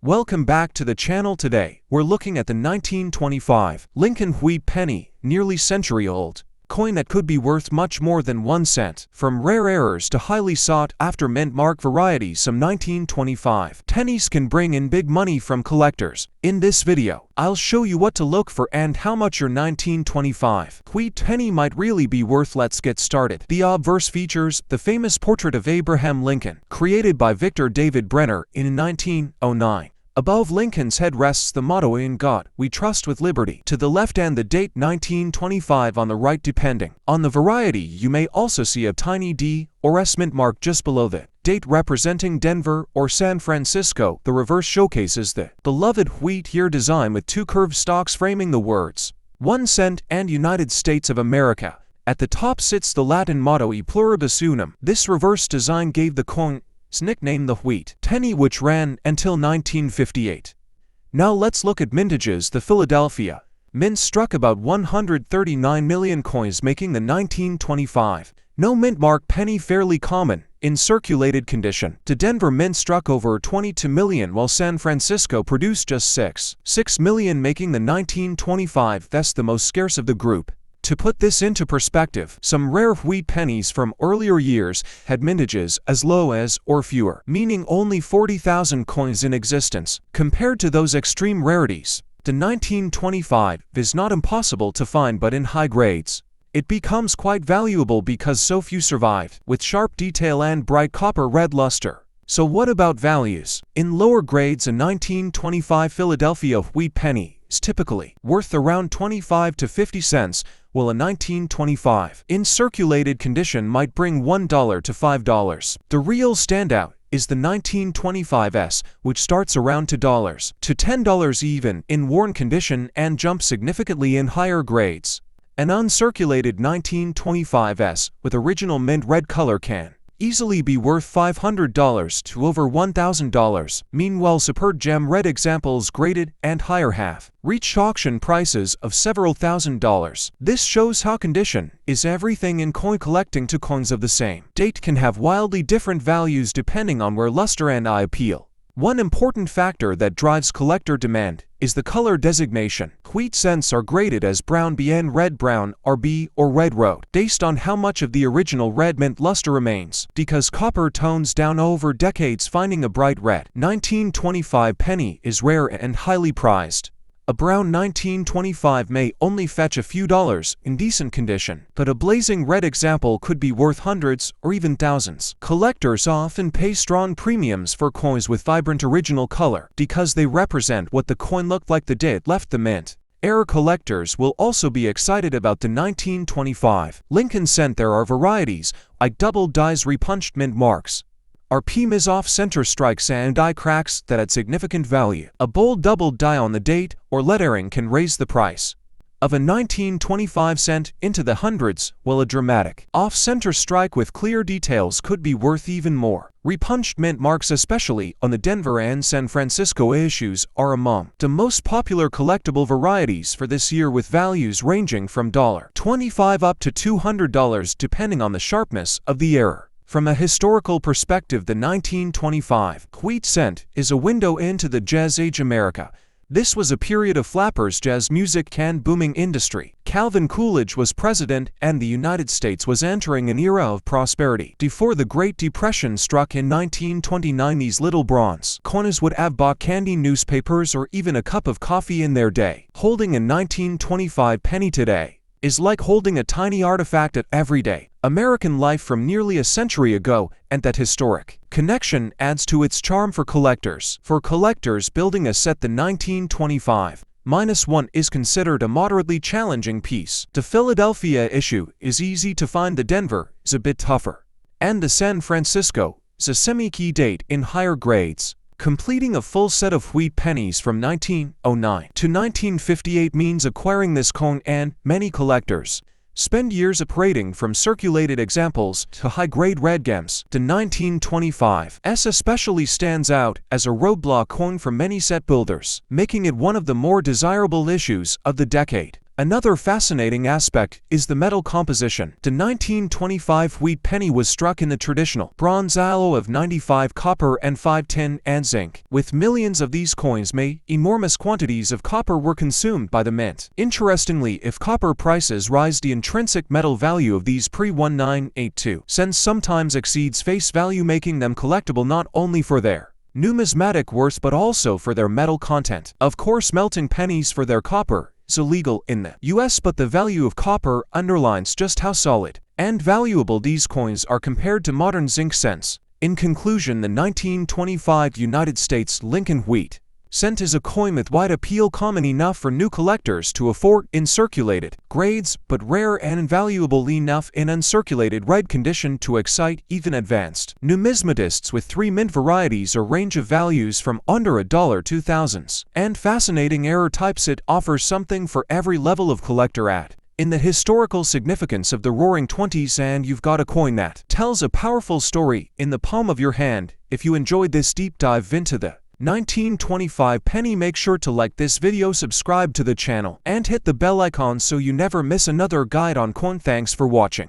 Welcome back to the channel. Today, we're looking at the 1925 Lincoln Wheat Penny, nearly century-old coin that could be worth much more than 1 cent. From rare errors to highly sought-after mint mark varieties, some 1925 pennies can bring in big money from collectors. In this video, I'll show you what to look for and how much your 1925 wheat penny might really be worth. Let's get started. The obverse features the famous portrait of Abraham Lincoln, created by Victor David Brenner in 1909. Above Lincoln's head rests the motto, "In God We Trust with Liberty," to the left, and the date 1925 on the right. Depending on the variety, you may also see a tiny D or S mint mark just below the date representing Denver or San Francisco. The reverse showcases the beloved wheat year design with two curved stalks framing the words 1 cent and United States of America. At the top sits the Latin motto E pluribus unum. This reverse design gave the coin its nickname the Wheat Penny, which ran until 1958. Now let's look at mintages. The Philadelphia Mint struck about 139 million coins, making the 1925 no mint mark penny fairly common in circulated condition. The Denver Mint struck over 22 million, while San Francisco produced just 6 million, making the 1925 thus the most scarce of the group. To put this into perspective, some rare wheat pennies from earlier years had mintages as low as or fewer, meaning only 40,000 coins in existence. Compared to those extreme rarities, the 1925 is not impossible to find, but in high grades, it becomes quite valuable because so few survived, with sharp detail and bright copper red luster. So what about values? In lower grades, a 1925 Philadelphia wheat penny is typically worth around 25 to 50 cents, while a 1925 in circulated condition might bring $1 to $5. The real standout is the 1925s, which starts around $2 to $10 even in worn condition and jumps significantly in higher grades. An uncirculated 1925s with original mint red color can easily be worth $500 to over $1,000. Meanwhile, superb gem red examples, graded and higher, have reached auction prices of several $1,000s. This shows how condition is everything in coin collecting. Two coins of the same date can have wildly different values depending on where luster and eye appeal. One important factor that drives collector demand is the color designation. Wheat cents are graded as brown BN, red brown RB, or red road, based on how much of the original red mint luster remains. Because copper tones down over decades, finding a bright red 1925 penny is rare and highly prized. A brown 1925 may only fetch a few dollars in decent condition, but a blazing red example could be worth hundreds or even thousands. Collectors often pay strong premiums for coins with vibrant original color because they represent what the coin looked like the day it left the mint. Era collectors will also be excited about the 1925 Lincoln cent. There are varieties like double dies, repunched mint marks, RPMs, off-center strikes, and eye cracks that add significant value. A bold double die on the date or lettering can raise the price of a 1925 cent into the hundreds, while a dramatic off-center strike with clear details could be worth even more. Repunched mint marks, especially on the Denver and San Francisco issues, are among the most popular collectible varieties for this year, with values ranging from $25 up to $200 depending on the sharpness of the error. From a historical perspective, the 1925 wheat cent is a window into the jazz age America. This was a period of flappers, jazz music, and booming industry. Calvin Coolidge was president, and the United States was entering an era of prosperity. Before the Great Depression struck in 1929, these little bronze coins would have bought candy, newspapers, or even a cup of coffee in their day. Holding a 1925 penny today is like holding a tiny artifact of everyday American life from nearly a century ago, and that historic connection adds to its charm for collectors. For collectors building a set, the 1925-1 is considered a moderately challenging piece. The Philadelphia issue is easy to find, the Denver is a bit tougher, and the San Francisco is a semi-key date in higher grades. Completing a full set of wheat pennies from 1909 to 1958 means acquiring this coin, and many collectors spend years upgrading from circulated examples to high-grade red gems. The 1925 especially stands out as a roadblock coin for many set builders, making it one of the more desirable issues of the decade. Another fascinating aspect is the metal composition. The 1925 wheat penny was struck in the traditional bronze alloy of 95 copper and 5 tin and zinc. With millions of these coins made, enormous quantities of copper were consumed by the mint. Interestingly, if copper prices rise, the intrinsic metal value of these pre-1982 cents sometimes exceeds face value, making them collectible not only for their numismatic worth but also for their metal content. Of course, melting pennies for their copper is illegal in the US, but the value of copper underlines just how solid and valuable these coins are compared to modern zinc cents. In conclusion, the 1925 United States Lincoln wheat cent is a coin with wide appeal, common enough for new collectors to afford in circulated grades, but rare and invaluable enough in uncirculated right condition to excite even advanced numismatists with 3 mint varieties or range of values from under $1 to thousands. And fascinating error types, it offers something for every level of collector at in the historical significance of the Roaring Twenties, and you've got a coin that tells a powerful story in the palm of your hand. If you enjoyed this deep dive into the 1925 penny, make sure to like this video, subscribe to the channel, and hit the bell icon so you never miss another guide on coin. Thanks for watching.